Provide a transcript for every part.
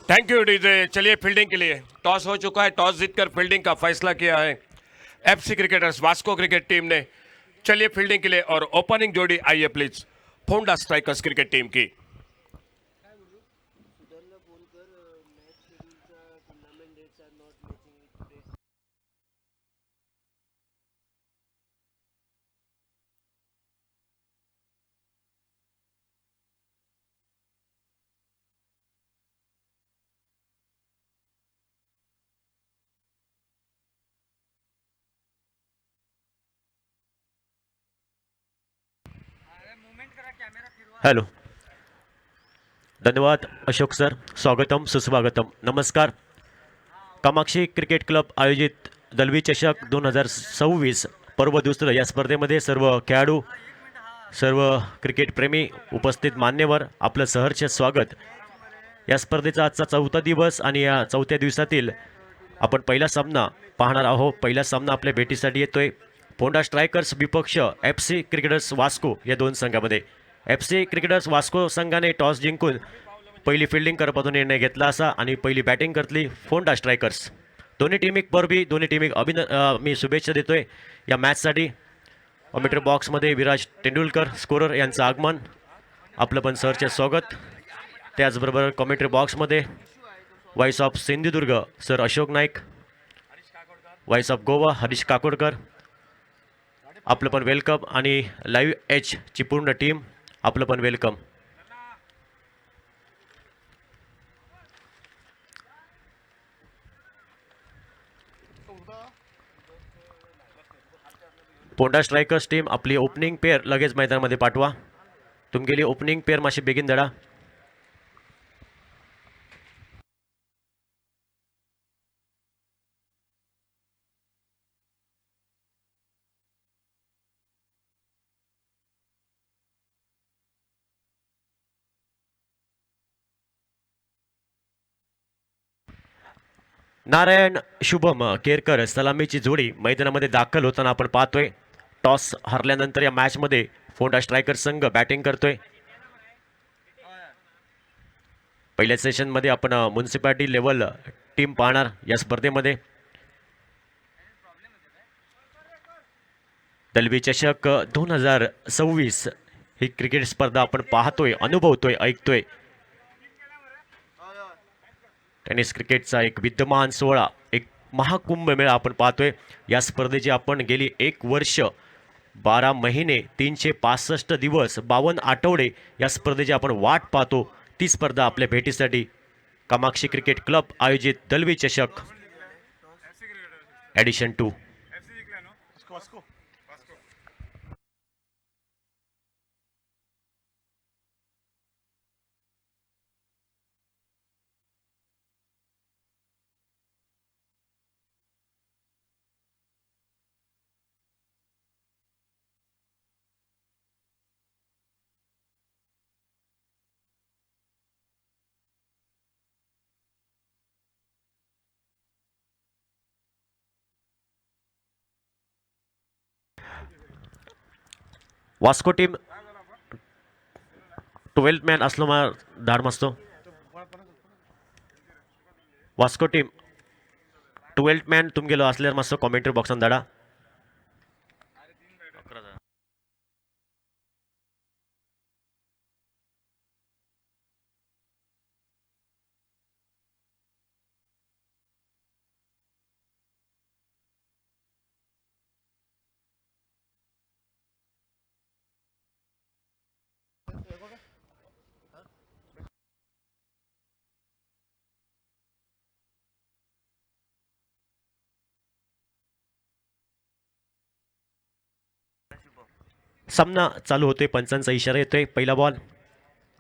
Thank you DJ. चलिए fielding के लिए toss हो चुका है। टॉस जीतकर फील्डिंग का फैसला किया है FC cricketers Vasco cricket team ने। चलिए फील्डिंग के लिए और ओपनिंग जोड़ी आइए please Phonda strikers cricket team की। हॅलो, धन्यवाद अशोक सर. स्वागतम सुस्वागतम. नमस्कार. कामाक्षी क्रिकेट क्लब आयोजित दलवी चषक 2026 पर्व दुसरं या स्पर्धेमध्ये सर्व खेळाडू, सर्व क्रिकेटप्रेमी, उपस्थित मान्यवर आपलं सहर्ष स्वागत. या स्पर्धेचा आजचा चौथा दिवस आणि या चौथ्या दिवसातील आपण पहिला सामना पाहणार आहोत. पहिला सामना आपल्या भेटीसाठी येतोय फोंडा स्ट्रायकर्स विपक्ष एफ सी क्रिकेटर्स वास्को या दोन संघामध्ये. एफ सी क्रिकेटर्स वास्को संघाने टॉस जिंकून पहिली फिल्डिंग करण्याचा निर्णय घेतला असा आणि पहिली बॅटिंग करतली फोंडा स्ट्रायकर्स. दोन्ही टीमिक बरोबरी दोन्ही टीमिक मी शुभेच्छा देतोय या मॅचसाठी. कॉमेंट्री बॉक्समध्ये विराज तेंडुलकर स्कोरर यांचं आगमन, आपलं पण सरचे स्वागत. त्याचबरोबर कॉमेंट्री बॉक्समध्ये voice of Sindhudurg sir Ashok Naik, voice of Goa Harish Kakodkar, आपलं पण वेलकम. आणि लाईव्ह एच ची पूर्ण टीम आपलं पण वेलकम. फोंडा स्ट्रायकर्स टीम आपली ओपनिंग पेअर लगेच मैदानामध्ये पाठवा. तुमगेली ओपनिंग पेअर माशी बेगीन धडा. नारायण शुभम केरकर सलामीची जोडी मैदानामध्ये दाखल होताना आपण पाहतोय. टॉस हरल्यानंतर या मॅचमध्ये फोंडा स्ट्रायकर संघ बॅटिंग करतोय. पहिल्या सेशनमध्ये आपण म्युन्सिपालिटी लेवल टीम पाहणार या स्पर्धेमध्ये. दलवी चषक 2026 ही क्रिकेट स्पर्धा आपण पाहतोय, अनुभवतोय, ऐकतोय. टेनिस क्रिकेटचा एक विद्यमान सोहळा, एक महाकुंभमेळा आपण पाहतोय. या स्पर्धेची आपण गेली 1 वर्ष 12 महिने 365 दिवस 52 आठवडे या स्पर्धेची आपण वाट पाहतो. ती स्पर्धा आपल्या भेटीसाठी कामाक्षी क्रिकेट क्लब आयोजित दलवी चषक ॲडिशन 2. वास्को टीम 12 मॅन असलो मा धाड मस्तो. वास्को टीम 12 मॅन तुमगेलो असल्यार मस्त कॉमेंट्री बॉक्सान धाडा. सामना चालू होतोय. पंचांचा इशारा येतोय. पहिला बॉल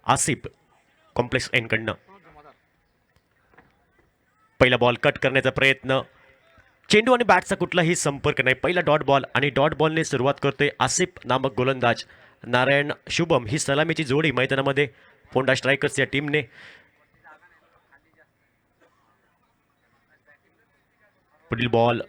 आसिफ कॉम्प्लेक्स एनकडनं. पहिला बॉल कट करण्याचा प्रयत्न, चेंडू आणि बॅटचा कुठलाही संपर्क नाही. पहिला डॉट बॉल आणि डॉट बॉलने सुरुवात करतोय आसिफ नामक गोलंदाज. नारायण शुभम ही सलामीची जोडी मैदानामध्ये फोंडा स्ट्रायकर्स या टीमने. पुढील बॉल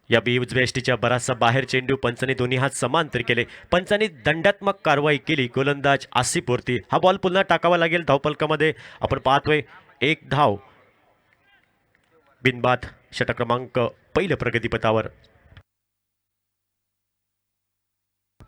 या उजव्या यष्टीच्या बराचसा बाहेर चेंडू पंचांनी दोन्ही हात समांतर केले. पंचांनी दंडात्मक कारवाई केली गोलंदाज आसिफवरती. हा बॉल पुन्हा टाकावा लागेल धावफलकामध्ये. आपण पाहतोय एक धाव बिनबाद. षटक क्रमांक पहिलं प्रगतीपथावर.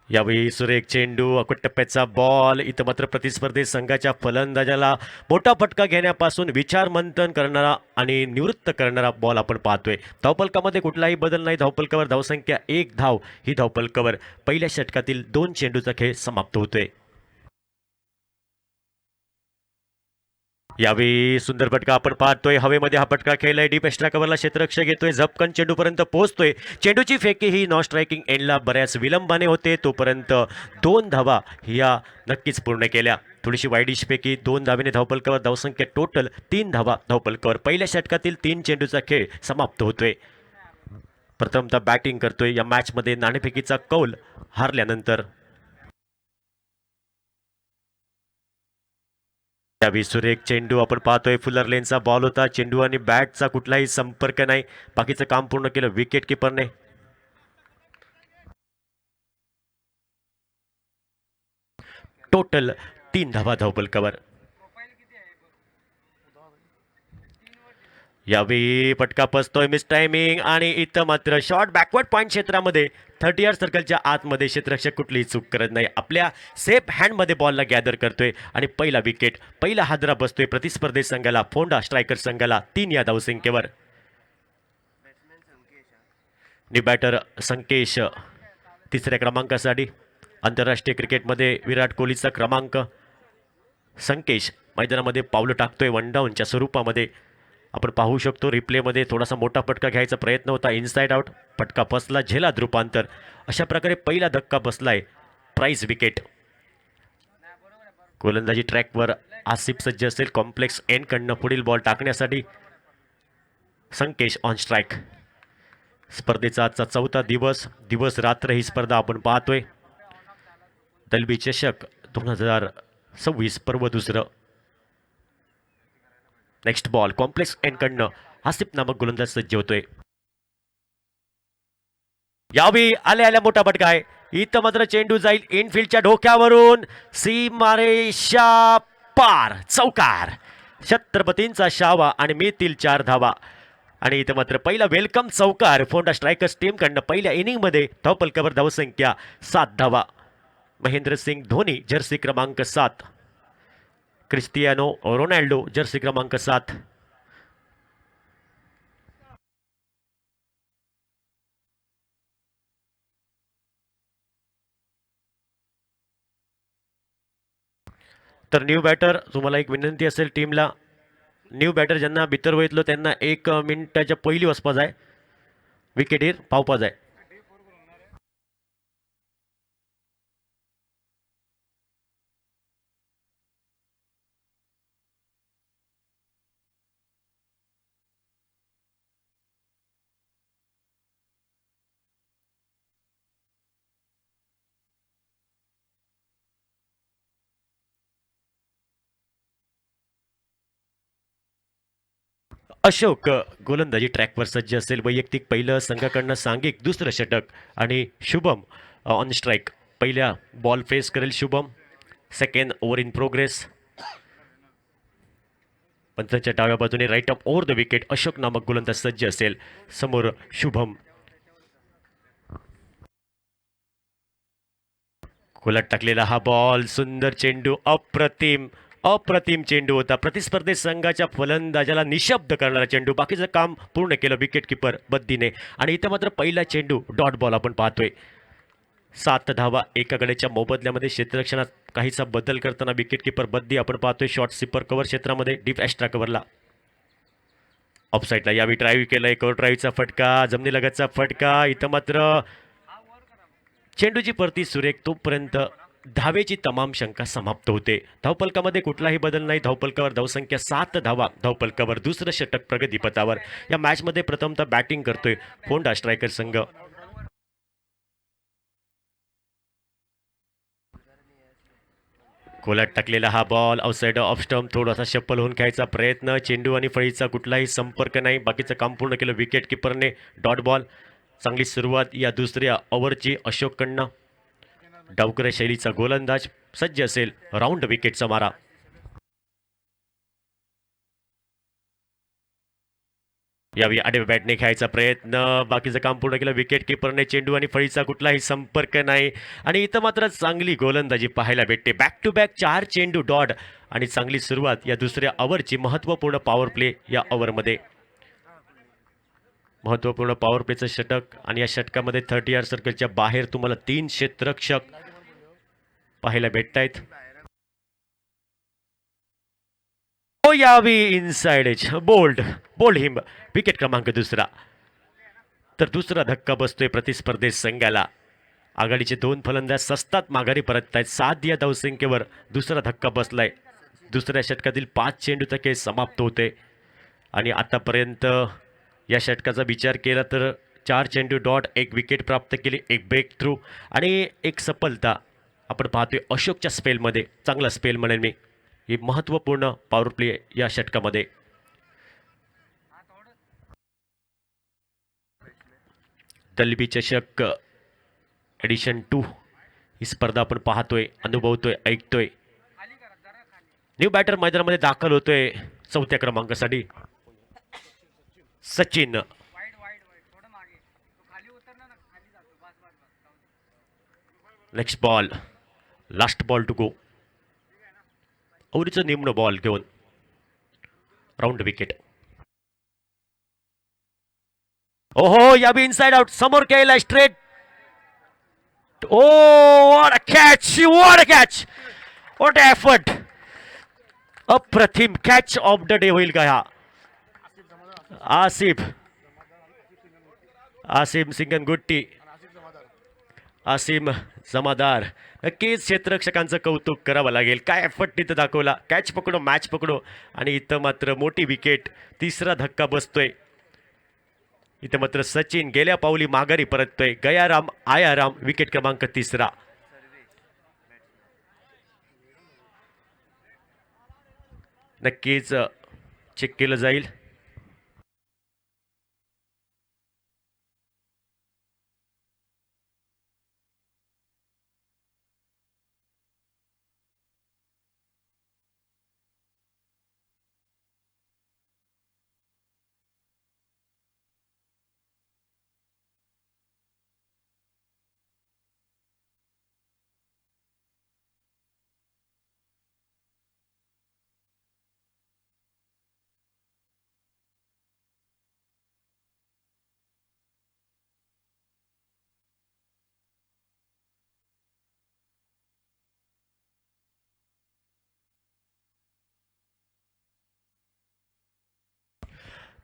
यावेळी सुरेख चेंडू अकट टप्प्याचा बॉल. इथं मात्र प्रतिस्पर्धी संघाच्या फलंदाजाला मोठा फटका घेण्यापासून विचारमंथन करणारा आणि निवृत्त करणारा बॉल आपण पाहतोय. धावफलकामध्ये कुठलाही बदल नाही. धावफलकावर धावसंख्या 1 धाव. ही धावफलकावर पहिल्या षटकातील 2 चेंडूचा खेळ समाप्त होतोय. यावेळी सुंदर फटका आपण पाहतोय. हवेमध्ये हा फटका खेळलाय. डीप एक्स्ट्रा कव्हरला क्षेत्ररक्षक येतोय. झपकन चेंडूपर्यंत पोहोचतोय. चेंडूची फेकी ही नॉन स्ट्रायकिंग एंडला बऱ्याच विलंबाने होते. तोपर्यंत 2 धावा ह्या नक्कीच पूर्ण केल्या. थोडीशी वाईडिश पैकी 2 धावेने धावफलकावर धावसंख्या टोटल 3 धावा धावफलकावर. पहिल्या षटकातील 3 चेंडूचा खेळ समाप्त होतोय. प्रथमतः बॅटिंग करतोय या मॅचमध्ये नाणेफेकीचा कौल हारल्यानंतर. त्यावेळी सुरेख चेंडू आपण पाहतोय. फुलर लेनचा बॉल होता. चेंडू आणि बॅटचा कुठलाही संपर्क नाही. बाकीचं काम पूर्ण केलं विकेट किपरने. टोटल 3 धावा धावफलकावर. यावेळी फटका पसतोय. मिस टायमिंग आणि इथं मात्र शॉर्ट बॅकवर्ड पॉईंट क्षेत्रामध्ये 30 यार्ड सर्कलच्या आतमध्ये क्षेत्ररक्षक कुठलीही चूक करत नाही. आपल्या सेफ हँडमध्ये बॉलला गॅदर करतोय आणि पहिला विकेट पहिला हादरा बसतोय प्रतिस्पर्धी संघाला. फोंडा स्ट्रायकर संघाला 3 या धावसंख्येवर. न्यू बॅटर संकेश तिसऱ्या क्रमांकासाठी. आंतरराष्ट्रीय क्रिकेटमध्ये विराट कोहलीचा क्रमांक. संकेश मैदानामध्ये पावलं टाकतोय वन डाऊनच्या स्वरूपामध्ये. आपण पाहू शकतो रिप्लेमध्ये थोडासा मोठा फटका घ्यायचा प्रयत्न होता. Inside out. फटका बसला. झेलाद रूपांतर. अशा प्रकारे पहिला धक्का बसलाय. Prize wicket. गोलंदाजी ट्रॅकवर आसिफ सज्ज असेल कॉम्प्लेक्स एंड कडनं पुढील बॉल टाकण्यासाठी. Sankesh on strike. स्पर्धेचा आजचा 4था दिवस रात्र ही स्पर्धा आपण पाहतोय. दलबी चषक 2026 पर्व दुसरं. नेक्स्ट बॉल कॉम्प्लेक्स एंड कडनं आसिफ नामक गोलंदाज सज्ज होतोय. यावेळी आल्या मोठा फटका आहे. इथं मात्र चेंडू जाईल इनफिल्डच्या डोक्यावरून. सीमारेषा पार. चौकार. छत्रपतींचा शावा आणि मिळतील 4 धावा. आणि इथं मात्र पहिला वेलकम चौकार फोंडा स्ट्रायकर्स टीम कडनं. पहिल्या इनिंगमध्ये धावफलकावर धावसंख्या 7 धावा. महेंद्रसिंग धोनी जर्सी क्रमांक 7. क्रिस्टियानो रोनाल्डो जर्सी क्रमांक 7. तर न्यू बॅटर तुम्हाला एक विनंती असेल टीमला. न्यू बॅटर ज्यांना भितर वयतलो त्यांना 1 मिनिटाच्या पहिली वचपाच आहे. विकेटीर पावपाच आहे. अशोक गोलंदाजी ट्रॅकवर सज्ज असेल. वैयक्तिक पहिलं संघाकडनं सांघिक दुसरं षटक. आणि शुभम ऑन स्ट्राईक. पहिल्या बॉल फेस करेल Shubham. Second over in progress. पंचांच्या डाव्या बाजूने right up over the wicket Ashok नामक गोलंदाज सज्ज असेल. समोर शुभम. खोलात टाकलेला हा बॉल. सुंदर चेंडू. अप्रतिम चेंडू होता. प्रतिस्पर्धी संघाच्या फलंदाजाला निशब्द करणारा चेंडू. बाकीचं काम पूर्ण केलं विकेट किपर बद्दीने. आणि इथं मात्र पहिला चेंडू डॉट बॉल आपण पाहतोय. 7 धावा एका गड्याच्या मोबदल्यामध्ये. क्षेत्ररक्षणात काहीसा बदल करताना विकेट किपर बद्दी आपण पाहतोय. शॉर्ट स्वीपर कव्हर क्षेत्रामध्ये. डीप एक्स्ट्रा कव्हरला ऑफसाईडला. यावेळी ड्राईव्ह केलाय. कव्हर ड्राईव्हचा फटका. जमिनीलगतचा फटका. इथं मात्र चेंडूची परती सुरेख. तोपर्यंत धावेची तमाम शंका समाप्त होते. धावफलकामध्ये कुठलाही बदल नाही. धावफलकावर धावसंख्या 7 धावा धावफलकावर. दुसरं षटक प्रगतीपथावर. या मॅचमध्ये प्रथमतः बॅटिंग करतोय फोंडा स्ट्रायकर संघ. खोलात टाकलेला हा बॉल आउटसाइड ऑफ स्टंप. थोडासा शप्पल होऊन खेळायचा प्रयत्न. चेंडू आणि फळीचा कुठलाही संपर्क नाही. बाकीचं काम पूर्ण केलं विकेट किपरने. Dot ball. चांगली सुरुवात या दुसऱ्या ओव्हरची अशोककडनं. डावकऱ्या शैलीचा गोलंदाज सज्ज असेल राऊंड विकेटचा मारा. यावेळी आडव्या बॅटने खेळायचा प्रयत्न, बाकीचं काम पूर्ण केलं विकेट किपरने. चेंडू आणि फळीचा कुठलाही संपर्क नाही आणि इथं मात्र चांगली गोलंदाजी पाहायला भेटते. बॅक टू बॅक 4 चेंडू डॉट आणि चांगली सुरुवात या दुसऱ्या ओव्हरची. महत्त्वपूर्ण पॉवर प्ले या ओव्हरमध्ये, महत्त्वपूर्ण पॉवर प्लेचं षटक आणि या षटकामध्ये 30 यार्ड सर्कलच्या बाहेर तुम्हाला 3 क्षेत्ररक्षक पाहायला भेटत आहेत. यावी इनसाइड एज, बोल्ड हिम, विकेट क्रमांक दुसरा. तर दुसरा धक्का बसतोय प्रतिस्पर्धी संघाला. आघाडीचे 2 फलंदाज सस्तात माघारी परत आहेत. 7 या धावसंख्येवर दुसरा धक्का बसलाय. दुसऱ्या षटकातील 5 चेंडू तर खेळ समाप्त होते आणि आतापर्यंत या षटकाचा विचार केला तर 4 चेंडू डॉट, 1 विकेट प्राप्त केली, 1 ब्रेक थ्रू आणि 1 सफलता आपण पाहतोय अशोकच्या स्पेलमध्ये. चांगला स्पेल म्हणेल मी. ही महत्त्वपूर्ण पॉवर प्ले या षटकामध्ये. दलबी चषक एडिशन 2 ही स्पर्धा आपण पाहतोय, अनुभवतोय, ऐकतोय. न्यू बॅटर मैदानामध्ये दाखल होतोय 4थ्या क्रमांकासाठी Sachin. Next ball, last ball to go. ओव्हरचं निम्न बॉल घेऊन राऊंड विकेट. ओहो, या बी इनसाइड आउट. समोर केला straight. Oh what a catch, what a catch, what a effort. अप्रतिम कॅच ऑफ द डे होईल का हा? आसिम सिंगनगुट्टी, आसिम जमादार. नक्कीच क्षेत्ररक्षकांचं कौतुक करावं लागेल. काय एफर्ट तिथं दाखवला. कॅच पकडो, मॅच पकडो आणि इथं मात्र मोठी विकेट. तिसरा धक्का बसतोय. इथं मात्र सचिन गेल्या पावली माघारी परततोय. गयाराम आयाराम, विकेट क्रमांक तिसरा. नक्कीच चेक केलं जाईल.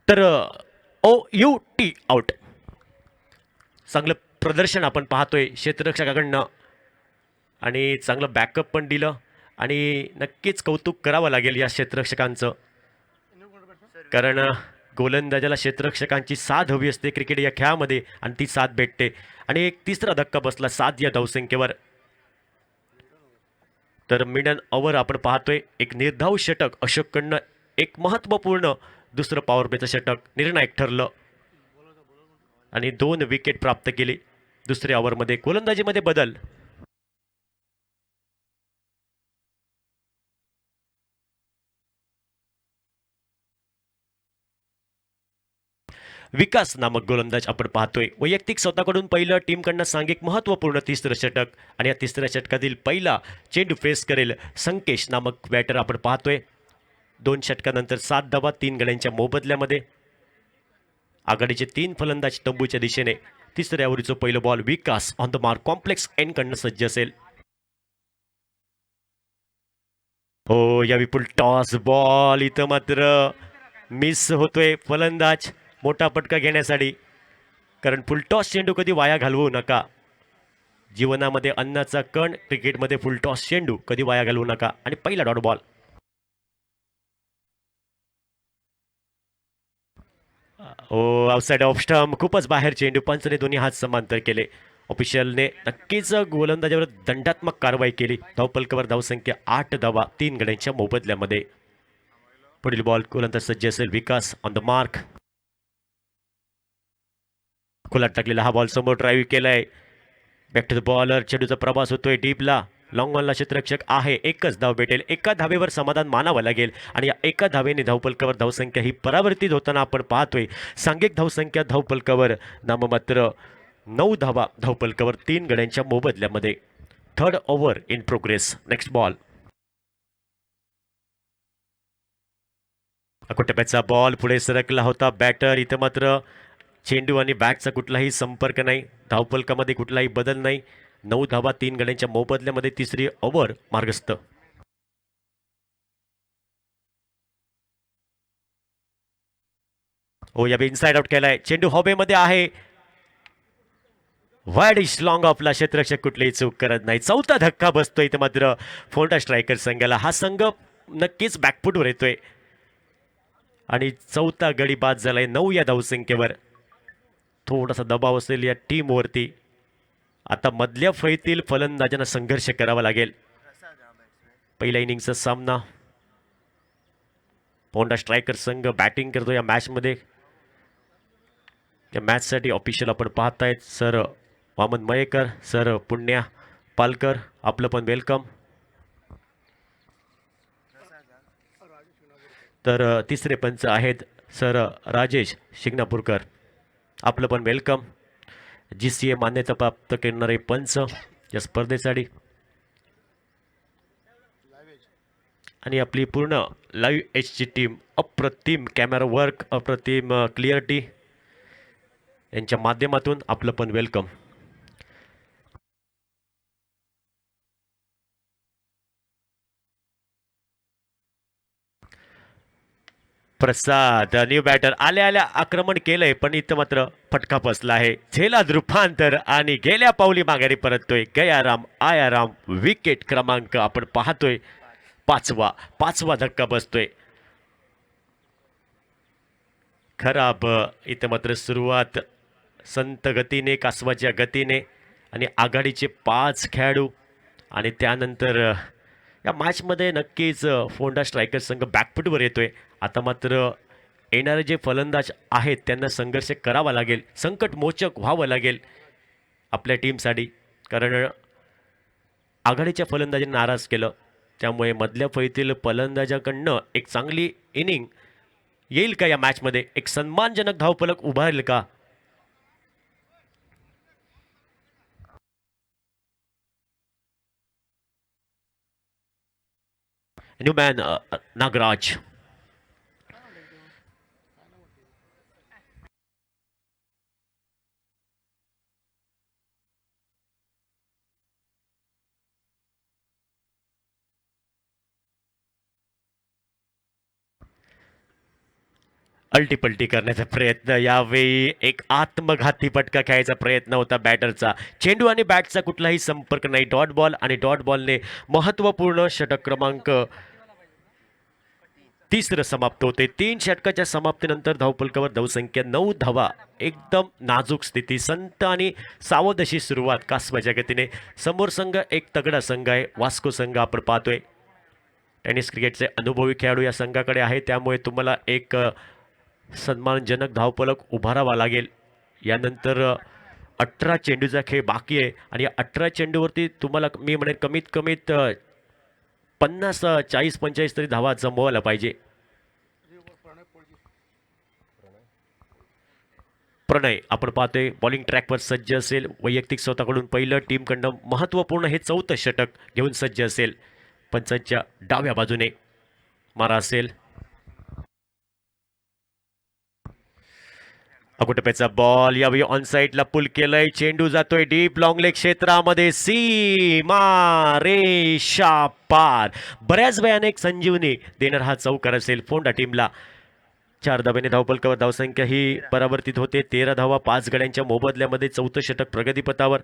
तर OUT आउट. चांगलं प्रदर्शन आपण पाहतोय क्षेत्ररक्षकाकडनं आणि चांगलं बॅकअप पण दिलं आणि नक्कीच कौतुक करावं लागेल या क्षेत्ररक्षकांचं. कारण गोलंदाजाला क्षेत्ररक्षकांची साथ हवी असते क्रिकेट या खेळामध्ये आणि ती साथ भेटते. आणि एक तिसरा धक्का बसला 7 या धावसंख्येवर. तर मिडन ओव्हर आपण पाहतोय. एक निर्धाव षटक अशोककडनं, एक महत्त्वपूर्ण दुसरं पॉवर प्लेचं षटक निर्णायक ठरलं आणि 2 विकेट प्राप्त केली. दुसऱ्या ओव्हरमध्ये गोलंदाजीमध्ये बदल. विकास नामक गोलंदाज आपण पाहतोय. वैयक्तिक स्वतःकडून पहिलं, टीमकडनं सांघिक महत्त्वपूर्ण तिसरं षटक आणि या तिसऱ्या षटकातील पहिला चेंडू फेस करेल संकेश नामक बॅटर आपण पाहतोय. 2 षटकानंतर 7 धावा 3 गड्यांच्या मोबदल्यामध्ये. आघाडीचे 3 फलंदाज तंबूच्या दिशेने. तिसऱ्या ओव्हरचं पहिलं ball. Vikas on the mark, complex end कडनं सज्ज असेल. हो, या विपुल टॉस बॉल. इथं मात्र मिस होतोय फलंदाज मोठा पटका घेण्यासाठी. कारण फुलटॉस चेंडू कधी वाया घालवू नका. जीवनामध्ये अन्नाचा कण, क्रिकेटमध्ये फुलटॉस चेंडू कधी वाया घालवू नका. आणि पहिला डॉट बॉल. ओ आउटसाइड ऑफ स्टंप, खूपच बाहेर चेंडू. पंचने दोन्ही हात समांतर केले. ऑफिशियलने नक्कीच गोलंदाजावर दंडात्मक कारवाई केली. धावपलकावर धावसंख्या 8 धावा 3 गड्यांच्या मोबदल्यामध्ये. पुढील बॉल गोलंदाज सज्ज असेल. Vikas on the mark. खोलात टाकलेला हा बॉल समोर ड्राईव्ह केलाय. Back to the bowler. चेंडूचा प्रवास होतोय डीपला. लॉंग ऑनला क्षेत्ररक्षक आहे. एकच धाव भेटेल. एका धावेवर समाधान मानावं लागेल आणि या एका धावेने धावफलकावर धावसंख्या ही परावर्तित होताना आपण पाहतोय. सांघिक धावसंख्या धावफलकावर नाममात्र 9 धावा धावफलकावर 3 गड्यांच्या मोबदल्यामध्ये. Third over in progress. Next ball. टप्प्याचा बॉल पुढे सरकला होता. बॅटर इथं मात्र चेंडू आणि बॅटचा कुठलाही संपर्क नाही. धावफलकामध्ये कुठलाही बदल नाही. 9 धावा 3 गड्यांच्या मोबदल्यामध्ये तिसरी ओव्हर मार्गस्थ. हो या इनसाइड आउट केलाय. चेंडू हॉबेमध्ये आहे. वाईड इश लॉंग ऑफला क्षेत्ररक्षक कुठलीही चूक करत नाही. चौथा धक्का बसतोय इथं मात्र फोंडा स्ट्रायकर संघाला. हा संघ नक्कीच बॅकफुटवर येतोय आणि चौथा गडी बाद झालाय 9 या धावसंख्येवर. थोडासा दबाव असेल या टीमवरती. आता मधल्या फळीतील फलंदाजांना संघर्ष करावा लागेल. पहिल्या इनिंगचा सामना. फोंडा स्ट्रायकर संघ बॅटिंग करतो या मॅचमध्ये. या मॅचसाठी ऑफिशियल आपण पाहतायत सर वामन मयेकर, सर पुण्या पालकर. आपलं पण वेलकम. तर तिसरे पंच आहेत सर राजेश शिंगणापूरकर. आपलं पण वेलकम. GCA मान्यता प्राप्त करणारे पंच या स्पर्धेसाठी. आणि आपली पूर्ण लाईव्ह एचची टीम. अप्रतिम कॅमेरा वर्क, अप्रतिम क्लिअरिटी यांच्या माध्यमातून आपलं पण वेलकम. प्रसाद न्यू बॅटर आल्या आक्रमण केलंय पण इथं मात्र फटका बसला आहे. झेलाद रूपांतर आणि गेल्या पावली माघारी परततोय गयाराम आयाराम. विकेट क्रमांक आपण पाहतोय पाचवा धक्का बसतोय. खराब इथं मात्र सुरुवात संत गतीने, कासवाच्या गतीने आणि आघाडीचे 5 खेळाडू. आणि त्यानंतर या मॅचमध्ये नक्कीच फोंडा स्ट्रायकर संघ बॅकफुटवर येतोय. आता मात्र येणारे जे फलंदाज आहेत त्यांना संघर्ष करावा लागेल. संकटमोचक व्हावं लागेल आपल्या टीमसाठी. कारण आघाडीच्या फलंदाजांनी नाराज केलं. त्यामुळे मधल्या फळीतील फलंदाजाकडनं एक चांगली इनिंग येईल का या मॅचमध्ये? एक सन्मानजनक धावफलक उभारेल का? न्यूमॅन नागराज. अल्टीपल्टी करण्याचा प्रयत्न. यावेळी एक आत्मघाती फटका खेळायचा प्रयत्न होता बॅटरचा. चेंडू आणि बॅटचा कुठलाही संपर्क नाही. डॉट बॉल आणि डॉट बॉलने महत्त्वपूर्ण षटक क्रमांक तिसरं समाप्त होते. 3 षटकाच्या समाप्तीनंतर धावफलकावर धावसंख्या 9 धावा. एकदम नाजूक स्थिती. संत आणि सावध अशी सुरुवात कासवाच्या गतीने. समोर संघ एक तगडा संघ आहे. वास्को संघ आपण पाहतोय. टेनिस क्रिकेटचे अनुभवी खेळाडू या संघाकडे आहे. त्यामुळे तुम्हाला एक सन्मानजनक धावफलक उभारावा लागेल. यानंतर 18 चेंडूचा खेळ बाकी आहे आणि या 18 चेंडूवरती तुम्हाला मी म्हणेन कमीत कमीत 50 40-45 तरी धावा जमवायला पाहिजे. प्रणय आपण पाहतोय बॉलिंग ट्रॅकवर सज्ज असेल. वैयक्तिक स्वतःकडून पहिलं टीमकडनं महत्त्वपूर्ण हे 4थं षटक घेऊन सज्ज असेल. पंचांच्या डाव्या बाजूने मारा असेल. अगोटप्याचा बॉल यावेळी ऑन साईडला पुल केलंय. चेंडू जातोय डीप लॉंग लेग क्षेत्रामध्ये. सीमा रेषा पार. बऱ्याच वेळाने एक संजीवनी देणार हा चौकार असेल फोंडा टीमला. 4 धाब्याने धावफलकावर धावसंख्या ही परावर्तित होते. 13 धावा 5 गड्यांच्या मोबदल्यामध्ये 4थं षटक प्रगतीपथावर.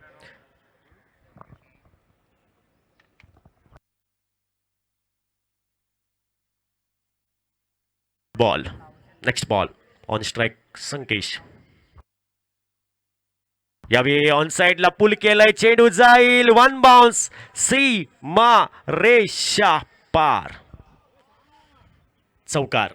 Ball. Next ball on strike Sankesh. यावेळी ऑन साइडला पुल केलाय. चेंडू जाईल. 1 बाउन्स. सीमा रेषा पार. चौकार.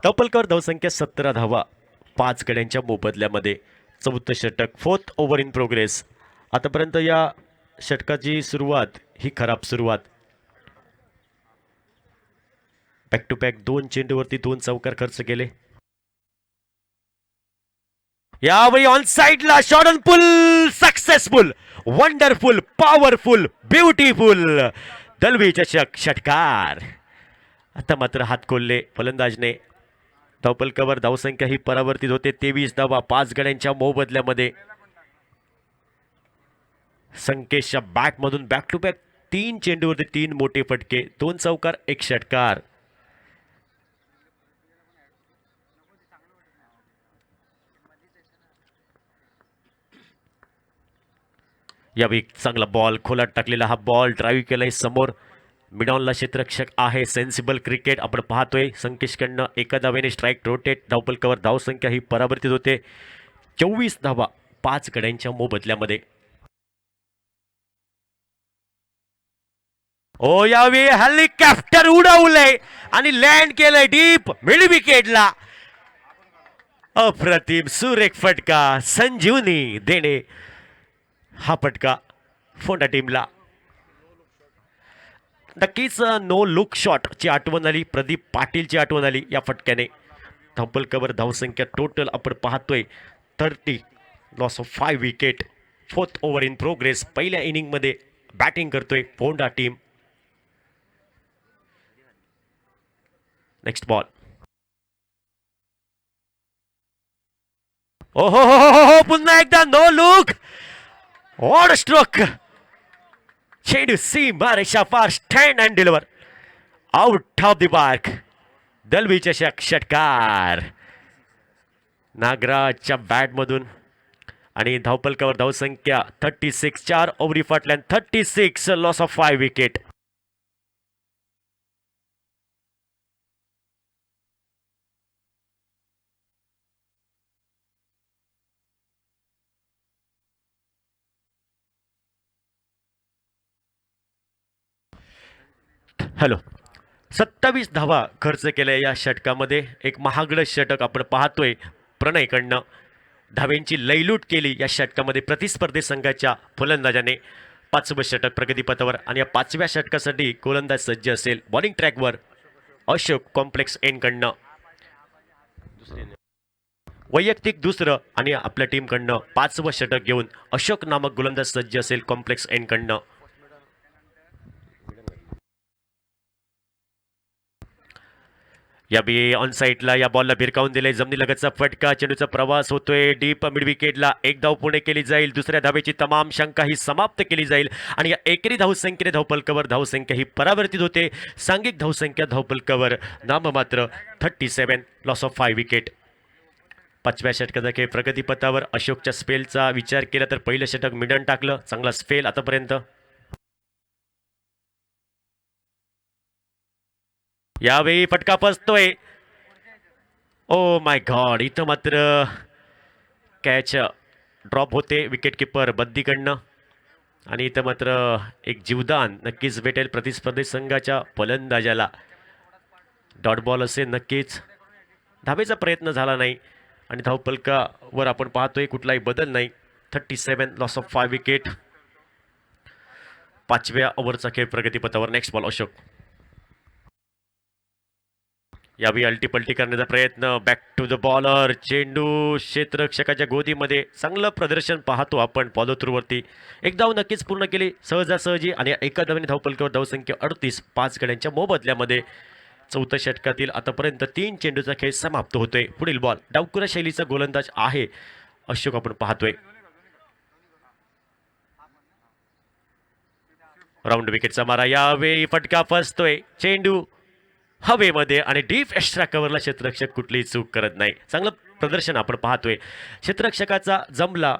धावपलकावर धावसंख्या 17 धावा 5 गड्यांच्या मोबदल्यामध्ये. चौथं षटक, 4th ओव्हर इन प्रोग्रेस. आतापर्यंत या षटकाची सुरुवात ही खराब सुरुवात. बॅक टू बॅक 2 चेंडूवरती 2 चौकार खर्च केले. यावेळी ऑन साइडला shot on pull, successful, wonderful, powerful, beautiful. Dalvi चषक षटकार. आता मात्र हात खोलले फलंदाजने. धावपलकावर धावसंख्या ही परावर्तित होते. 23 धावा 5 गड्यांच्या मोबदल्यामध्ये. संकेशच्या बॅटमधून बॅक टू बॅक 3 चेंडूवरती 3 मोठे फटके, 2 चौकार 1 षटकार. यावेळी चांगला बॉल खोलात टाकलेला हा बॉल ड्राईव्ह केलाय समोर. मिडॉनला क्षेत्ररक्षक आहे. सेन्सिबल क्रिकेट आपण पाहतोय. संकेशकडनं एका धावेने स्ट्राईक रोटेट. धावपलकावर धावसंख्या ही परावर्तित होते. 24 धावा 5 गड्यांच्या मोबदल्यामध्ये. ओ यावेळी हेलिकॉप्टर उडवलंय आणि लँड केलंय डीप मिड विकेटला. अप्रतिम सुरेख फटका. संजीवनी देणे हा फटका फोंडा टीमला. नक्कीच नो लुक शॉटची आठवण आली. प्रदीप पाटीलची आठवण आली या फटक्याने. धावपलकावर धावसंख्या टोटल आपण पाहतोय 30, loss of 5 wicket. 4th over in progress. पहिल्या इनिंगमध्ये बॅटिंग करतोय फोंडा टीम. Next ball. ओहो हो, पुन्हा एकदा नो लुक. Odd stroke. चेंडू सीमा रेषा पार. Stand and deliver. Out of the park. Dalvi चषक षटकार नागराजच्या बॅटमधून. आणि धावपलकावर धावसंख्या 36. 4 ओव्हरी फाटल्या. 36, लॉस ऑफ 5 विकेट. हॅलो. 27 धावा खर्च केल्या या षटकामध्ये. एक महागडं षटक आपण पाहतोय प्रणयकडनं. धावेंची लयलूट केली या षटकामध्ये प्रतिस्पर्धी संघाच्या फलंदाजाने. 5वं षटक प्रगतीपथावर आणि या 5व्या षटकासाठी गोलंदाज सज्ज असेल. बॉलिंग ट्रॅकवर अशोक कॉम्प्लेक्स एनकडनं. वैयक्तिक दुसरं आणि आपल्या टीमकडनं 5वं षटक घेऊन अशोक नामक गोलंदाज सज्ज असेल कॉम्प्लेक्स एनकडनं. या बी ऑन साईडला या बॉलला भिरकावून दिले. जमिनीलगतचा फटका. चेंडूचा प्रवास होतोय डीप मिड विकेटला. 1 धाव पूर्ण केली जाईल. दुसऱ्या धावेची तमाम शंका ही समाप्त केली जाईल. आणि या एकेरी धावसंख्येने धावपलकावर धावसंख्या ही परावर्तित होते. सांघिक धावसंख्या धावपलकावर नाममात्र 37, लॉस ऑफ 5 विकेट. 5व्या षटकाचा खेळ प्रगतीपथावर. अशोकच्या स्पेलचा विचार केला तर पहिलं षटक मिडन टाकलं. चांगला स्पेल आतापर्यंत. यावेळी फटका फसतोय. Oh my God. इथं मात्र कॅच ड्रॉप होते विकेट किपर बद्दीकडनं. आणि इथं मात्र एक जीवदान नक्कीच भेटेल प्रतिस्पर्धी संघाच्या फलंदाजाला. डॉट बॉल असेल नक्कीच. धावेचा प्रयत्न झाला नाही. आणि धावपलकावर आपण पाहतोय कुठलाही बदल नाही. 37, लॉस ऑफ 5 विकेट. 5व्या ओव्हरचा खेळ प्रगतीपथावर. Next ball Ashok. यावेळी अल्टीपल्टी करण्याचा प्रयत्न. Back to the bowler. चेंडू क्षेत्ररक्षकाच्या गोदीमध्ये. चांगलं प्रदर्शन पाहतो आपण फॉलो थ्रूवरती. 1 धाव नक्कीच पूर्ण केली सहजासहजी. आणि एका धावेने धावपलकावर धावसंख्या 38, 5 गड्यांच्या मोबदल्यामध्ये. 4थ्या षटकातील आतापर्यंत 3 चेंडूचा खेळ समाप्त होतोय. पुढील बॉल. डावकुरा शैलीचा गोलंदाज आहे अशोक आपण पाहतोय. राऊंड विकेटचा मारा. यावेळी फटका फसतोय. चेंडू हवेमध्ये आणि डीप एक्स्ट्रा कव्हरला क्षेत्ररक्षक कुठलीही चूक करत नाही. चांगलं प्रदर्शन आपण पाहतोय. क्षेत्ररक्षकाचा जमला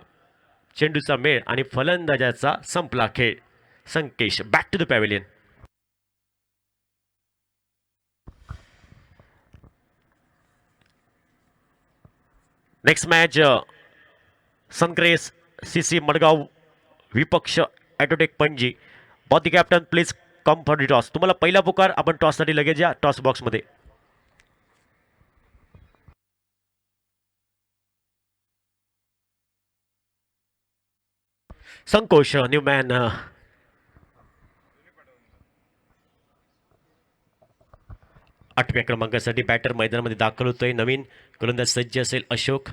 चेंडूचा मेळ आणि फलंदाजाचा संपला खेळ. Sankesh back to the pavilion. Next match Sungrace CC Madgaon विपक्ष Autotech Panaji. Both the captain please come for the toss. तुम्हाला पहिला पुकार. आपण टॉससाठी लगेच या टॉस बॉक्समध्ये. संकोश न्यूमॅन आठव्या क्रमांकासाठी बॅटर मैदानामध्ये दाखल होतोय. नवीन गोलंदाज सज्ज असेल अशोक.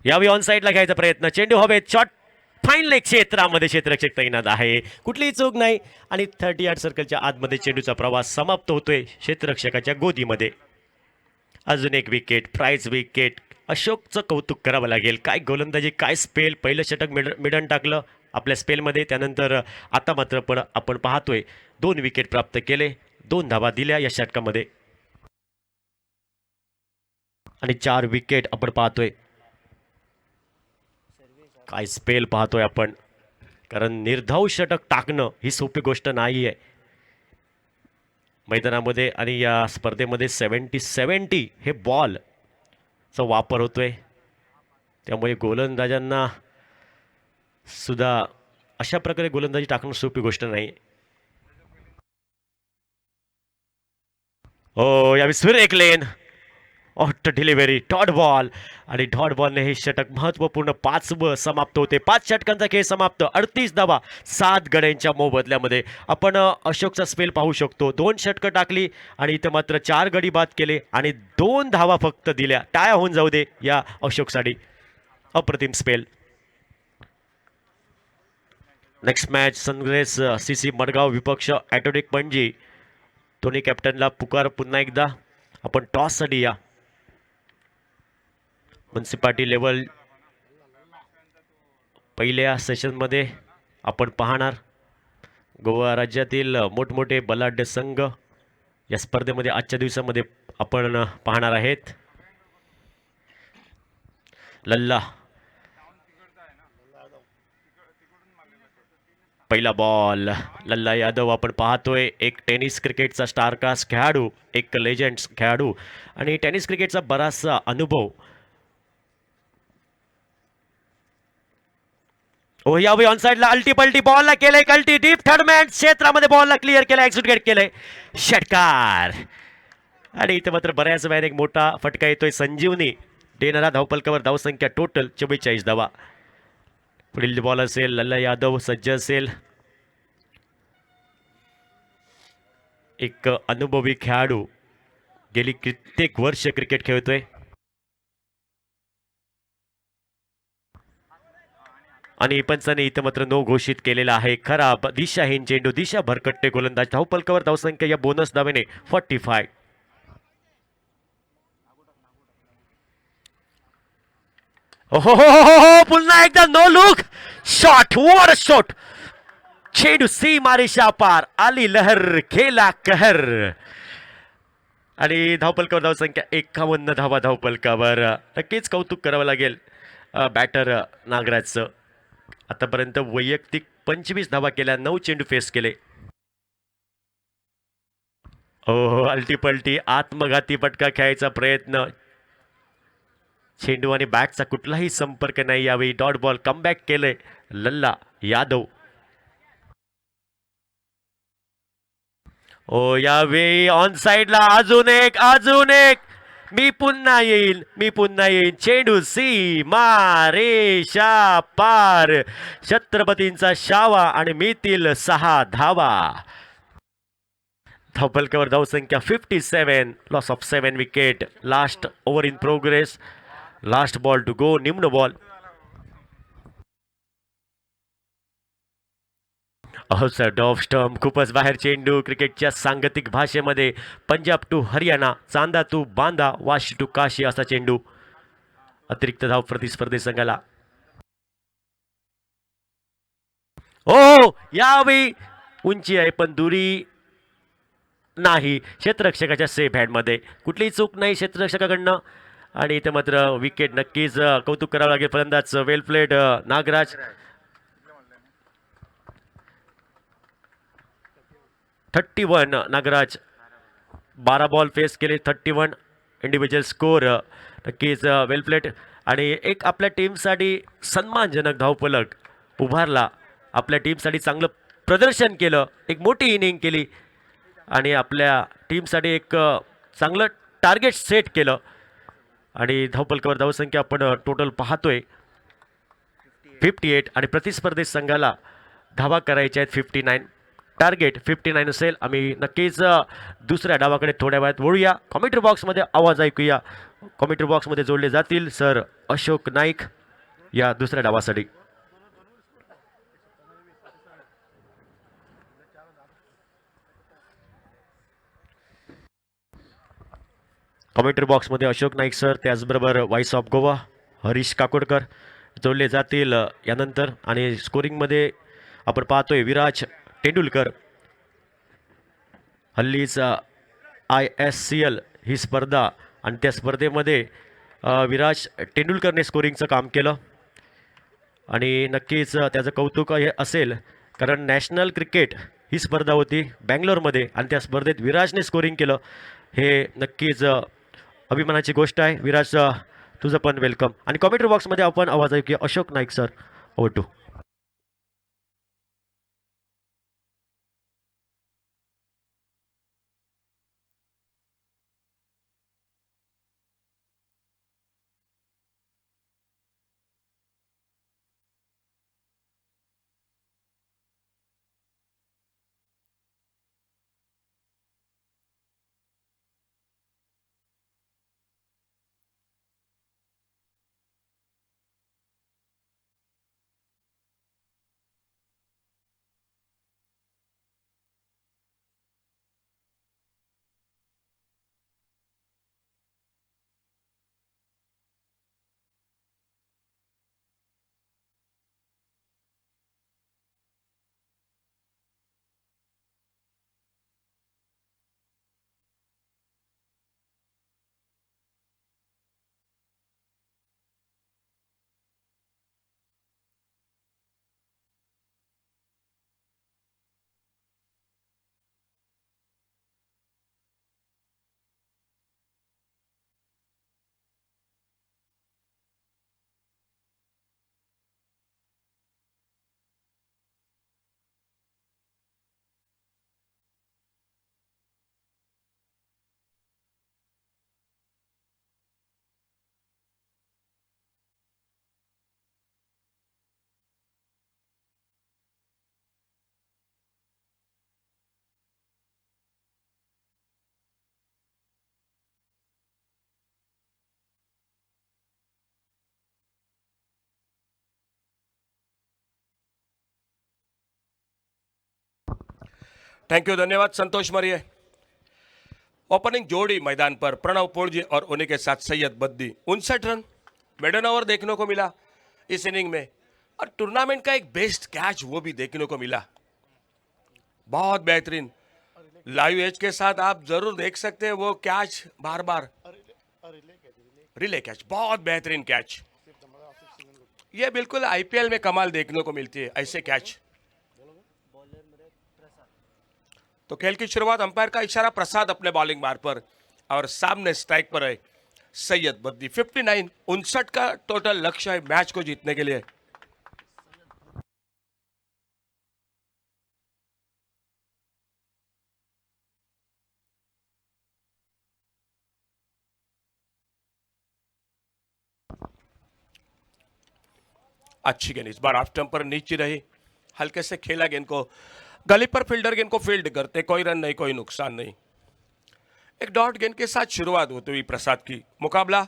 यावेळी ऑन साईडला घ्यायचा प्रयत्न, चेंडू हवेत, शॉट फाईनल क्षेत्रामध्ये क्षेत्ररक्षक तैनात आहे, कुठलीही चूक नाही आणि 30 यार्ड सर्कलच्या आतमध्ये चेंडूचा प्रवास समाप्त होतोय क्षेत्ररक्षकाच्या गोदीमध्ये. अजून एक विकेट, प्राइज विकेट. अशोकचं कौतुक करावं लागेल. काय गोलंदाजी, काय स्पेल. पहिलं षटक मिडन टाकलं आपल्या स्पेलमध्ये, त्यानंतर आता मात्र पण आपण पाहतोय 2 विकेट प्राप्त केले, 2 धावा दिल्या या षटकामध्ये आणि 4 विकेट आपण पाहतोय. काय स्पेल पाहतोय आपण, कारण निर्धाव षटक टाकणं ही सोपी गोष्ट नाही आहे मैदानामध्ये. आणि या स्पर्धेमध्ये 70 हे बॉलचा वापर होतोय, त्यामुळे गोलंदाजांना सुद्धा अशा प्रकारे गोलंदाजी टाकणं सोपी गोष्ट नाही. ओ यावेळी स्विर एक लेन, ऑट डिलिव्हरी, डॉट बॉल आणि डॉट बॉलने हे षटक महत्वपूर्ण 5वं समाप्त होते. 5 षटकांचा खेळ समाप्त, 38 धावा 7 गड्यांच्या मोबदल्यामध्ये. आपण अशोकचा स्पेल पाहू शकतो, 2 षटकं टाकली आणि इथं मात्र 4 गडी बाद केले आणि 2 धावा फक्त दिल्या. टाळ्या होऊन जाऊ दे या अशोकसाठी, अप्रतिम spell. Next match Sungrace CC Madgaon विपक्ष ॲटोटिक पणजी. दोन्ही कॅप्टनला पुकार पुन्हा एकदा. आपण टॉससाठी या. म्युन्सिपाल्टी लेवल पहिल्या सेशनमध्ये आपण पाहणार गोवा राज्यातील मोठमोठे बलाढ्य संघ या स्पर्धेमध्ये आजच्या दिवसामध्ये आपण पाहणार आहेत. लल्ला पहिला बॉल, लल्ला यादव आपण पाहतोय, एक टेनिस क्रिकेटचा स्टारकास्ट खेळाडू, एक लेजंड्स खेळाडू आणि टेनिस क्रिकेटचा बराचसा अनुभव. ओ यावेळी ऑन साइडला अल्टी बॉलला केलंय, कल्टी डीप थर्ड मॅन क्षेत्रामध्ये बॉलला क्लिअर केलंय, एक्झिक्यूट केलंय, षटकार. आणि इथे मात्र बऱ्याच वेळाने एक मोठा फटका येतोय. संजीवनी देणारा धावपलकावर धावसंख्या टोटल 44 धावा. पुढील बॉल असेल, लल्ला यादव सज्ज असेल, एक अनुभवी खेळाडू, गेली कित्येक वर्ष क्रिकेट खेळतोय आणि पंचाने इथं मात्र नो घोषित केलेला आहे. खराब दिशाहीन चेंडू, दिशा भरकटते गोलंदाज. धावपलकावर धावसंख्या या बोनस धावेने 45. हो पुन्हा एकदा no look shot, what shot. चेंडू सी मारेशा पार, आली लहर, खेला कहर आणि धावपलकावर धावसंख्या 51 धावा धावपलकावर. नक्कीच कौतुक करावं लागेल बॅटर नागराजचं. आतापर्यंत वैयक्तिक 25 धावा केल्या, 9 चेंडू फेस केले. हो अल्टीपल्टी आत्मघाती फटका खेळायचा प्रयत्न, चेंडू आणि बॅटचा कुठलाही संपर्क नाही. यावेळी डॉट बॉल कमबॅक केले लल्ला यादव. ओ यावेळी ऑन साइडला अजून एक मी पुन्हा येईन चेंडू सी मारेशा पार, छत्रपतींचा शावा आणि मितील 6 धावा. धावपलकावर धावसंख्या 57, loss of 7 wicket. Last over in progress, last ball to go, निम्न बॉल. आउटसाइड ऑफ स्टंप, खूपच बाहेर चेंडू. क्रिकेटच्या सांगतिक भाषेमध्ये Punjab to Haryana, Chanda to Banda, Vashi to Kashi असा चेंडू. अतिरिक्त धाव प्रतिस्पर्धी संघाला. ओ यावेळी उंची आहे पण दुरी नाही, क्षेत्ररक्षकाच्या सेफ हँडमध्ये. कुठलीही चूक नाही क्षेत्ररक्षकाकडनं आणि इथे मात्र विकेट. नक्कीच कौतुक करावं लागेल फलंदाज, well played Nagraj. 31 Nagraj, 12 ball face केले, 31 इंडिव्हिज्युअल स्कोर. नक्कीच वेल प्लेड आणि एक आपल्या टीमसाठी सन्मानजनक धावफलक उभारला, आपल्या टीमसाठी चांगलं प्रदर्शन केलं, एक मोठी इनिंग केली आणि आपल्या टीमसाठी एक चांगलं टार्गेट सेट केलं. आणि धावपलकावर धावसंख्या आपण टोटल पाहतोय 58 आणि प्रतिस्पर्धी संघाला धावा करायच्या आहेत 59. टार्गेट 59 असेल. आम्ही नक्कीच दुसऱ्या डावाकडे थोड्या वेळात वळूया. कॉमेंट्री बॉक्समध्ये आवाज ऐकूया. कॉमेंट्री बॉक्समध्ये जोडले जातील सर अशोक नाईक या दुसऱ्या डावासाठी. कॉमेंट्री बॉक्समध्ये अशोक नाईक सर, त्याचबरोबर व्हाईस ऑफ गोवा हरीश काकोडकर जोडले जातील यानंतर. आणि स्कोरिंगमध्ये आपण पाहतोय विराज तेंडुलकर. हल्लीच ISCL ही स्पर्धा आणि त्या स्पर्धेमध्ये विराज तेंडुलकरने स्कोरिंगचं काम केलं आणि नक्कीच त्याचं कौतुक हे असेल, कारण नॅशनल क्रिकेट ही स्पर्धा होती बँगलोरमध्ये आणि त्या स्पर्धेत विराजने स्कोरिंग केलं. हे नक्कीच अभिमानाची गोष्ट आहे. विराज, तुझं पण वेलकम. आणि कॉमेंट्री बॉक्समध्ये आपण आवाज ऐकूया Ashok Naik sir. Over to. Thank you, धन्यवाद संतोष मरिए. ओपनिंग जोड़ी मैदान पर प्रणव पोड़जी और उन्हीं के साथ Syed Baddi. 59 run maiden over देखने को मिला इस इनिंग में, और टूर्नामेंट का एक बेस्ट कैच वो भी देखने को मिला. बहुत बेहतरीन. लाइव एज के साथ आप जरूर देख सकते हैं वो कैच बार बार. रिले कैच, बहुत बेहतरीन कैच. ये बिल्कुल आईपीएल में कमाल देखने को मिलती है ऐसे कैच. तो खेल की शुरुआत अंपायर का इशारा प्रसाद अपने बॉलिंग मार पर, और सामने स्ट्राइक पर है सैयद बद्दी. 59 59 का टोटल लक्ष्य है मैच को जीतने के लिए. अच्छी गेंद इस बार ऑफ स्टंप पर नीचे रही. हल्के से खेला गेंद को, गली पर फील्डर गेंद को फील्ड करते, कोई रन नहीं, कोई नुकसान नहीं. एक डॉट गेंद के साथ शुरुआत होती हुई प्रसाद की. मुकाबला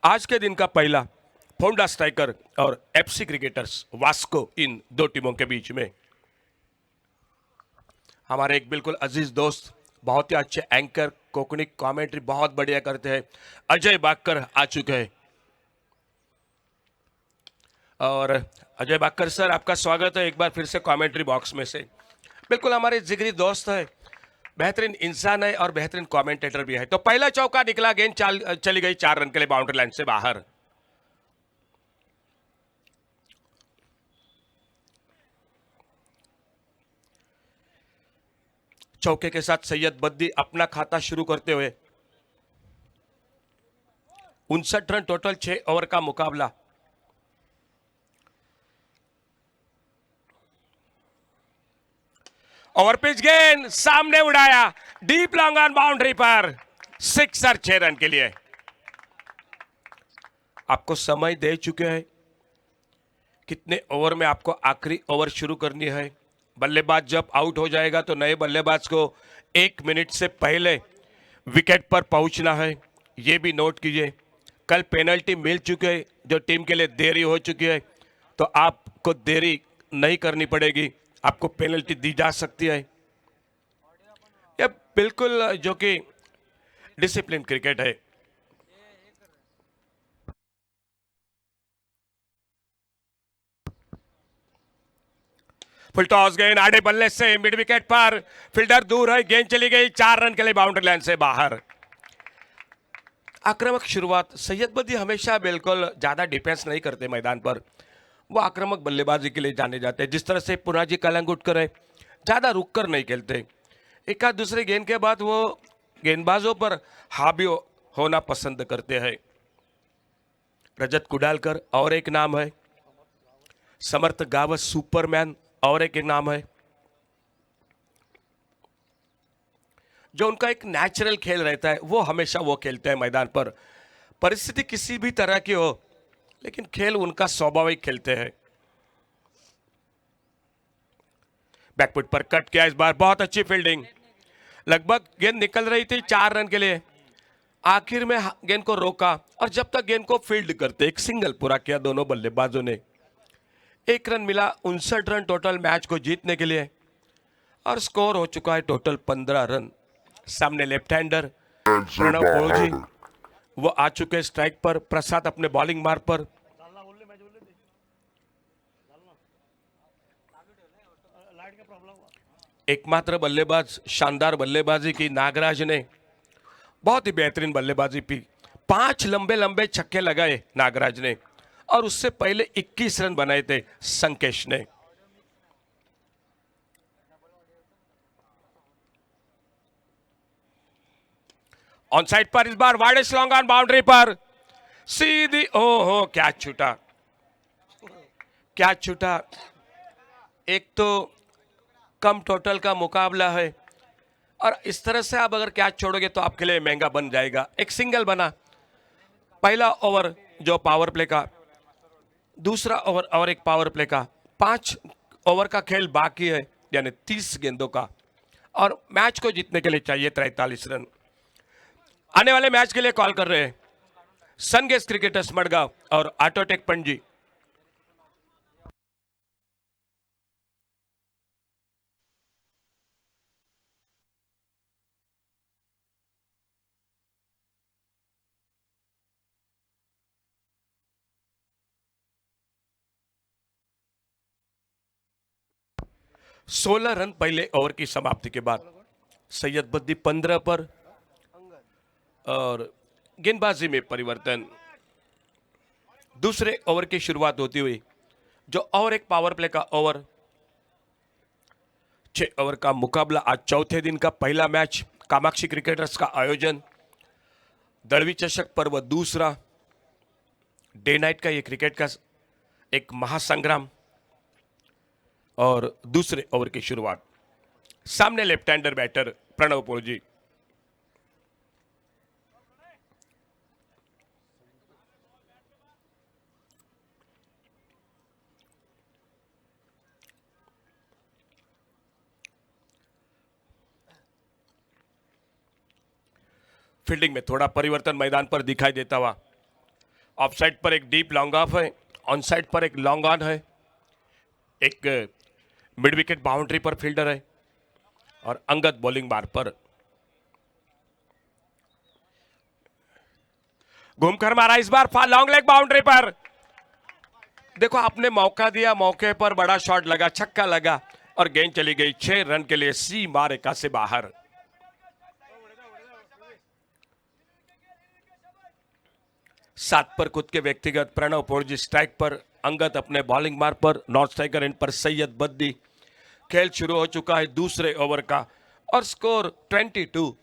आज के दिन का पहला फोंडा स्ट्राइकर और एफसी क्रिकेटर्स वास्को, इन दो टीमों के बीच में. हमारे एक बिल्कुल अजीज दोस्त, बहुत ही अच्छे एंकर, कोकणी कमेंट्री बहुत बढ़िया करते हैं, अजय बाकर आ चुके हैं. और अजय बाकर सर, आपका स्वागत है एक बार फिर से कमेंट्री बॉक्स में से. बिल्कुल हमारे जिगरी दोस्त है, बेहतरीन इंसान है और बेहतरीन कमेंटेटर भी है. तो पहला चौका निकला, गेंद चली गई 4 रन के लिए बाउंड्री लाइन से बाहर. चौके के साथ सैयद बद्दी अपना खाता शुरू करते हुए. 59 रन टोटल, 6 ओवर का मुकाबला. ओवर पिच गेंद सामने उड़ाया, डीप लॉन्ग ऑन बाउंड्री पर, 6 और 6 रन के लिए. आपको समय दे चुके हैं, कितने ओवर में आपको आखिरी ओवर शुरू करनी है। बल्लेबाज जब आउट हो जाएगा तो नए बल्लेबाज को 1 मिनट से पहले विकेट पर पहुंचना है, ये भी नोट कीजिए। कल पेनल्टी मिल चुकी है, जो टीम के लिए देरी हो चुकी है, तो आपको देरी नहीं करनी पड़ेगी, आपको पेनल्टी दी जा सकती है। यह बिल्कुल जो कि डिसिप्लिन क्रिकेट है। फुल टॉस गेंद आड़े बल्ले से मिड विकेट पर, फील्डर दूर है, गेंद चली गई 4 रन के लिए बाउंड्री लाइन से बाहर। आक्रामक शुरुआत, सैयद बद्दी हमेशा बिल्कुल ज्यादा डिफेंस नहीं करते मैदान पर, वो आक्रामक बल्लेबाजी के लिए जाने जाते हैं। जिस तरह से पुनाजी कलंगुटकर है, ज्यादा रुककर नहीं खेलते, एक आध दूसरे गेंद के बाद वो गेंदबाजों पर हावी होना पसंद करते हैं। रजत कुडालकर और एक नाम है, समर्थ गावस सुपरमैन और एक नाम है। जो उनका एक नेचुरल खेल रहता है वो हमेशा वो खेलते हैं मैदान पर, परिस्थिति किसी भी तरह की हो, लेकिन खेल उनका स्वाभाविक खेलते हैं। बैकफुट पर कट किया इस बार, बहुत अच्छी फील्डिंग, लगभग गेंद निकल रही थी 4 रन के लिए, आखिर में गेंद को रोका और जब तक गेंद को फील्ड करते एक सिंगल पूरा किया दोनों बल्लेबाजों ने। 1 रन मिला, 59 रन टोटल मैच को जीतने के लिए, और स्कोर हो चुका है टोटल 15 रन। सामने लेफ्ट हैंडर प्रणव पोळजी, वो आ चुके स्ट्राइक पर, प्रसाद अपने बॉलिंग मार्ग पर। एकमात्र बल्लेबाज, शानदार बल्लेबाजी की नागराज ने, बहुत ही बेहतरीन बल्लेबाजी की, 5 लंबे लंबे छक्के लगाए नागराज ने, और उससे पहले 21 रन बनाए थे संकेश ने। ऑन साइड पर इस बार वाइडेस्ट लॉन्ग ऑन बाउंड्री पर सीधी, ओहो क्या छूटा, क्या छूटा। एक तो कम टोटल का मुकाबला है, और इस तरह से आप अगर कैच छोड़ोगे तो आपके लिए महंगा बन जाएगा। एक सिंगल बना, पहला ओवर जो पावर प्ले का, दूसरा ओवर और एक पावर प्ले का, 5 ओवर का खेल बाकी है, यानी 30 गेंदों का, और मैच को जीतने के लिए चाहिए 43 रन। आने वाले मैच के लिए कॉल कर रहे हैं सनगेस क्रिकेटर्स मडगांव और ऑटोटेक पणजी। सोलह रन पहले ओवर की समाप्ति के बाद, सैयद बद्दी 15 पर, और गेंदबाजी में परिवर्तन। दूसरे ओवर की शुरुआत होती हुई, जो और एक पावर प्ले का ओवर, 6 ओवर का मुकाबला। आज चौथे दिन का पहला मैच, कामाक्षी क्रिकेटर्स का आयोजन, दलवी चषक पर्व दूसरा, डे नाइट का ये क्रिकेट का एक महासंग्राम। और दूसरे ओवर की शुरुआत, सामने लेफ्ट हैंडर बैटर प्रणव पोळजी। फील्डिंग में थोड़ा परिवर्तन मैदान पर दिखाई देता हुआ, ऑफ साइड पर एक डीप लॉन्ग ऑफ है, ऑन साइड पर एक लॉन्ग ऑन है, एक मिड विकेट बाउंड्री पर फील्डर है, और अंगद बॉलिंग मार्ग पर। घूमकर मारा इस बार लॉन्ग लेग बाउंड्री पर, देखो आपने मौका दिया, मौके पर बड़ा शॉट लगा, छक्का लगा, और गेंद चली गई 6 रन के लिए सीमा रेखा से बाहर। सात पर खुद के व्यक्तिगत प्रणव पोळजी स्ट्राइक पर, अंगद अपने बॉलिंग मार्ग पर, नॉर्थ स्ट्राइकर एंड पर सैयद बद्दी। खेल शुरू हो चुका है दूसरे ओवर का, और स्कोर 22।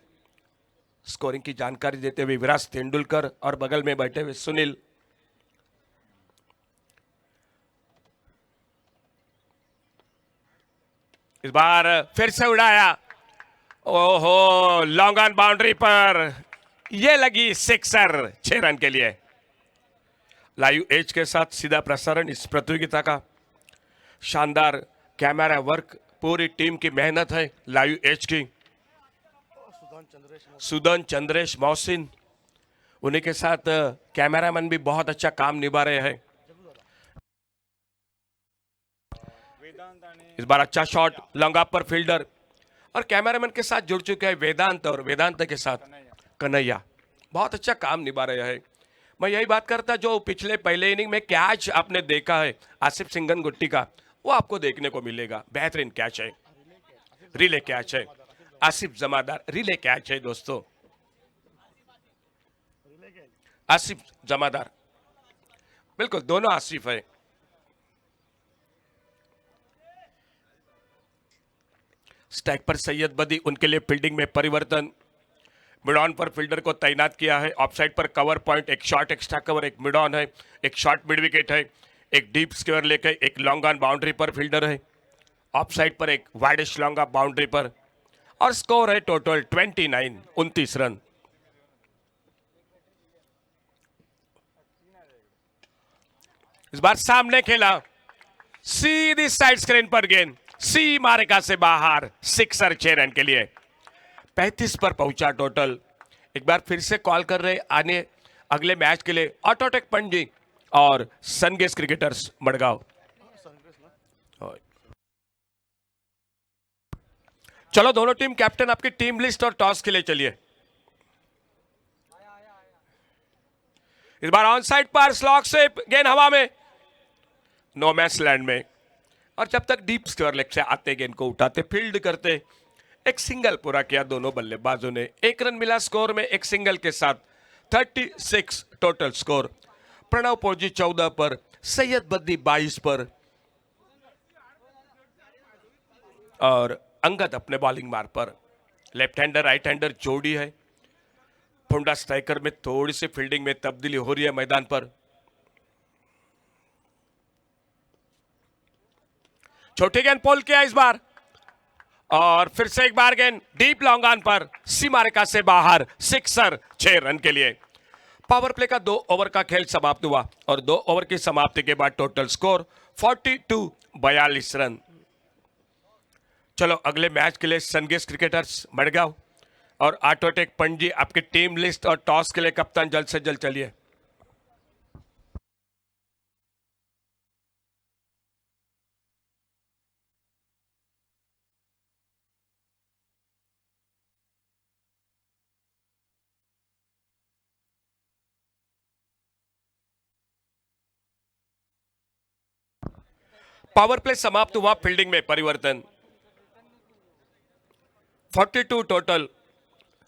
स्कोरिंग की जानकारी देते हुए विराट तेंदुलकर और बगल में बैठे हुए सुनील। इस बार फिर से उड़ाया, ओहो लॉन्ग ऑन बाउंड्री पर, यह लगी सिक्सर 6 रन के लिए। लाइव एज के साथ सीधा प्रसारण इस प्रतियोगिता का। शानदार कैमरा वर्क, पूरी टीम की मेहनत है लाइव एज की। सुदन चंद्रेश मोहसिन, उन्हीं के साथ कैमरामैन भी बहुत अच्छा काम निभा रहे हैं। इस बार अच्छा शॉट, लॉन्ग अप पर फील्डर, और कैमरामैन के साथ जुड़ चुके हैं वेदांत, और वेदांत के साथ कन्हैया बहुत अच्छा काम निभा रहे हैं। मैं यही बात करता, जो पिछले पहले इनिंग में कैच आपने देखा है आसिफ सिंगन गुट्टी का, वो आपको देखने को मिलेगा। बेहतरीन कैच है, रिले कैच है, आसिफ जमादार रिले कैच है दोस्तों। आसिफ जमादार, बिल्कुल दोनों आसिफ है। स्टैक पर सैयद बदी, उनके लिए फील्डिंग में परिवर्तन। मिड ऑन पर फील्डर को तैनात किया है। Of side per cover point, एक शॉर्ट एक्स्ट्रा कवर, एक मिड ऑन है, एक शॉर्ट मिड विकेट है, एक डीप स्क्वायर लेकर एक long on boundary per fielder है। ऑफ साइड पर एक वाइडिश लॉन्ग ऑफ बाउंड्री पर, और स्कोर है टोटल 29, 29 रन। इस बार सामने खेला, सीधी साइड स्क्रीन पर गेंद, सी मारेगा से बाहर, सिक्सर 6 रन के लिए। 35 पर पहुंचा टोटल। एक बार फिर से कॉल कर रहे आने अगले मैच के लिए ऑटोटेक पंजी और सनगेस क्रिकेटर्स मडगांव। चलो दोनों टीम कैप्टन आपकी टीम लिस्ट और टॉस के लिए चलिए। इस बार ऑन साइड पर स्लॉग से गेंद हवा में, नो मैच लैंड में, और जब तक डीप स्क्वायर लेग से आते गेंद को उठाते फील्ड करते। एक सिंगल पूरा किया दोनों बल्लेबाजों ने, 1 रन मिला स्कोर में एक सिंगल के साथ। 36 टोटल स्कोर। प्रणव पोजी 14 पर, सैयद बद्दी 22 पर, और अंगद अपने बॉलिंग मार पर। लेफ्ट हैंडर राइट हैंडर जोड़ी है। फुंडा स्ट्राइकर में थोड़ी सी फील्डिंग में तब्दीली हो रही है मैदान पर। छोटी गेंद पोल किया इस बार, और फिर से एक बार गेंद डीप लॉन्ग ऑन पर, सीमा रेखा से बाहर, सिक्सर 6 रन के लिए। पावर प्ले का 2 ओवर का खेल समाप्त हुआ, और 2 ओवर की समाप्ति के बाद टोटल स्कोर 42, 42 रन। चलो अगले मैच के लिए सनगेस क्रिकेटर्स मडगांव और ऑटोटेक पंजी आपकी टीम लिस्ट और टॉस के लिए कप्तान जल्द से जल्द चलिए। पावर प्ले समाप्त हुआ, फील्डिंग में परिवर्तन। 42 टोटल,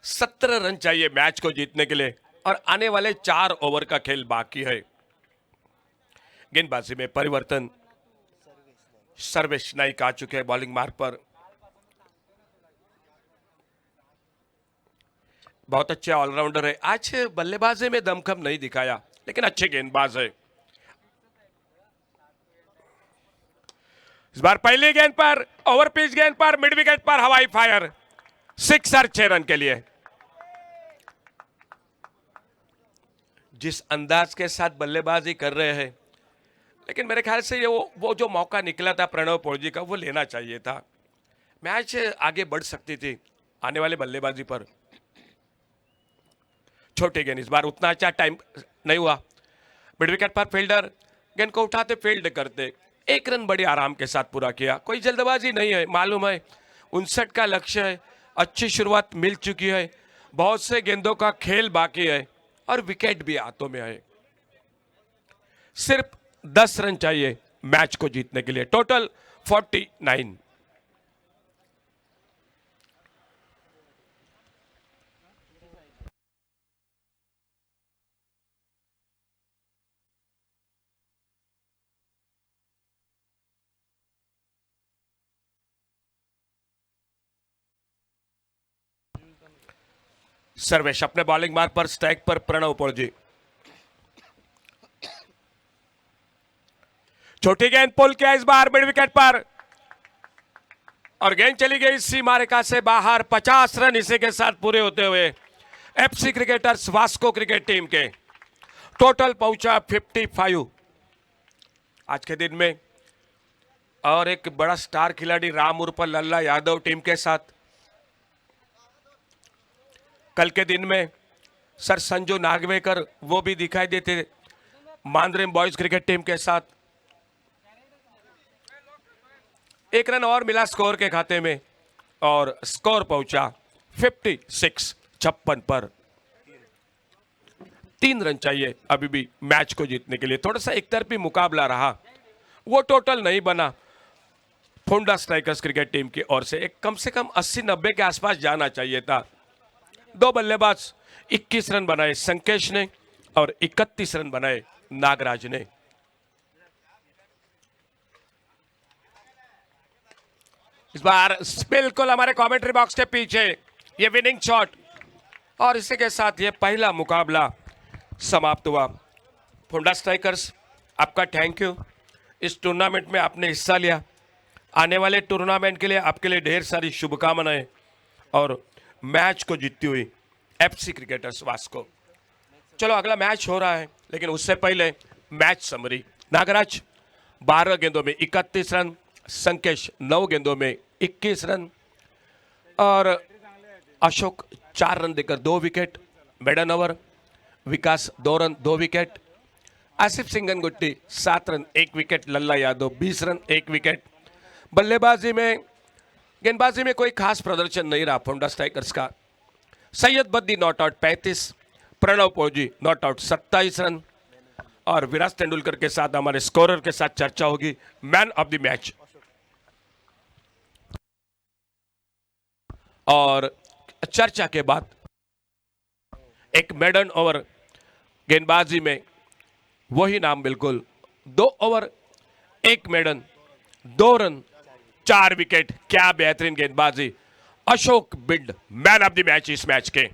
17 रन चाहिए मैच को जीतने के लिए, और आने वाले 4 ओवर का खेल बाकी है। गेंदबाजी में परिवर्तन। सर्वेश नाइक आ चुके हैं बॉलिंग मार्क पर। बहुत अच्छे ऑलराउंडर है। आज बल्लेबाजी में दमखम नहीं दिखाया, लेकिन अच्छे गेंदबाज है। इस बार पहली गेंद पर, ओवर पिच गेंद पर, मिड विकेट पर हवाई फायर, सिक्सर 6 रन के लिए। जिस अंदाज के साथ बल्लेबाजी कर रहे हैं, लेकिन मेरे ख्याल से ये वो जो मौका निकला था प्रणव पोजी का, वो लेना चाहिए था। मैच आगे बढ़ सकती थी आने वाले बल्लेबाजी पर। छोटे गेंद, इस बार उतना अच्छा टाइम नहीं हुआ। मिड विकेट पर फील्डर गेंद को उठाते फील्ड करते, 1 रन बड़ी आराम के साथ पूरा किया। कोई जल्दबाजी नहीं है, मालूम है 59 का लक्ष्य है। अच्छी शुरुआत मिल चुकी है, बहुत से गेंदों का खेल बाकी है, और विकेट भी हाथों में है। सिर्फ 10 रन चाहिए मैच को जीतने के लिए, टोटल 49। सर्वेश अपने बॉलिंग मार्क पर, स्ट्राइक पर प्रणव पोजी। छोटी गेंद पुल किया इस बार मिड विकेट पर, और गेंद चली गई सीमा रेखा से बाहर। 50 रन इसी के साथ पूरे होते हुए FC cricketers Vasco cricket team के टोटल पहुंचा 55 आज के दिन में। और एक बड़ा स्टार खिलाड़ी राम उर्फ लल्ला यादव टीम के साथ। कल के दिन में सर संजू नागवेकर वो भी दिखाई देते मांद्रेम बॉयज क्रिकेट टीम के साथ। एक रन और मिला स्कोर के खाते में और स्कोर पहुंचा 56 पर। 3 रन चाहिए अभी भी मैच को जीतने के लिए। थोड़ा सा एक तरफी मुकाबला रहा, वो टोटल नहीं बना। फोंडा स्ट्राइकर्स क्रिकेट टीम की ओर से एक कम से कम 80-90 के आसपास जाना चाहिए था। 2 बल्लेबाज 21 रन बनाए संकेश ने और 31 रन बनाए नागराज ने। इस बार बिल्कुल हमारे कमेंट्री बॉक्स के पीछे ये विनिंग शॉट और इसी के साथ ये पहला मुकाबला समाप्त हुआ। फोंडा स्ट्राइकर्स आपका थैंक यू, इस टूर्नामेंट में आपने हिस्सा लिया। आने वाले टूर्नामेंट के लिए आपके लिए ढेर सारी शुभकामनाएं और मैच को जीतती हुई एफसी क्रिकेटर्स वास्को। चलो अगला मैच हो रहा है, लेकिन उससे पहले मैच समरी। नागराज 12 गेंदों में 31 रन, संकेश 9 गेंदों में 21 रन और अशोक 4 रन देकर 2 wicket. Maiden over Vikas 2 run 2 wicket. Asif Singnagutti 7 run 1 wicket. Lalla Yadav 20 run 1 wicket. बल्लेबाजी में गेंदबाजी में कोई खास प्रदर्शन नहीं रहा फोंडा स्ट्राइकर्स का। Syed Baddi not out 35, Pranav Poji not out 27 run. और विराट तेंदुलकर के साथ हमारे स्कोरर के साथ चर्चा होगी मैन ऑफ द मैच। और चर्चा के बाद एक मेडन ओवर गेंदबाजी में वही नाम बिल्कुल 2 ओवर 1 मेडन 2 रन 4 विकेट। क्या बेहतरीन गेंदबाजी। Ashok Bind man of the match इस मैच के।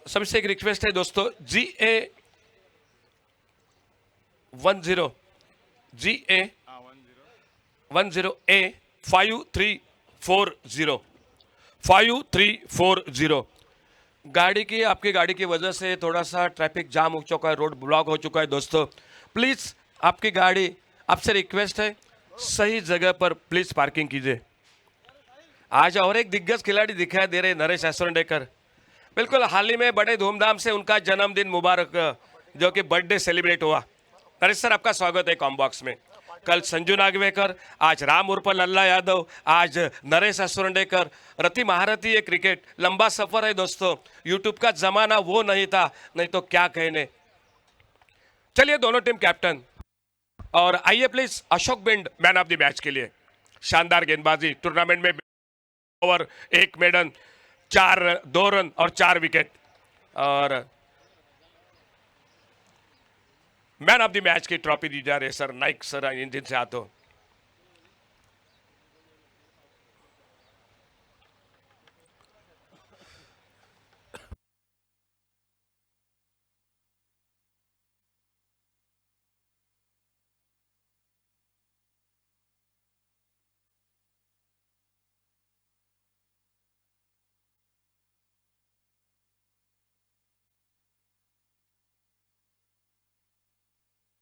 सबसे एक रिक्वेस्ट है दोस्तों, GA10 GA10A 5340 गाड़ी की आपकी गाड़ी की वजह से थोड़ा सा ट्रैफिक जाम हो चुका है, रोड ब्लॉक हो चुका है दोस्तों। प्लीज आपकी गाड़ी, आपसे रिक्वेस्ट है सही जगह पर प्लीज पार्किंग कीजिए। आज और एक दिग्गज खिलाड़ी दिखाई दे रहे नरेश असोरंडेकर। बिल्कुल हाल ही में बड़े धूमधाम से उनका जन्मदिन मुबारक जो कि बर्थडे सेलिब्रेट हुआ। नरेश सर आपका स्वागत है कॉम्बॉक्स में। कल संजू नागवेकर, आज राम उर्फ लल्ला यादव, आज नरेश असोरंडेकर। रति महारथी ये क्रिकेट लंबा सफर है दोस्तों। यूट्यूब का जमाना वो नहीं था, नहीं तो क्या कहने। चलिए दोनों टीम कैप्टन और आइए please Ashok Bind man of the match के लिए। शानदार गेंदबाजी, टूर्नामेंट में ओवर 1 मेडन 2 रन और 4 विकेट। और मैन ऑफ द मैच की ट्रॉफी दी जा रही है सर नाइक सर इंजन से हाथों।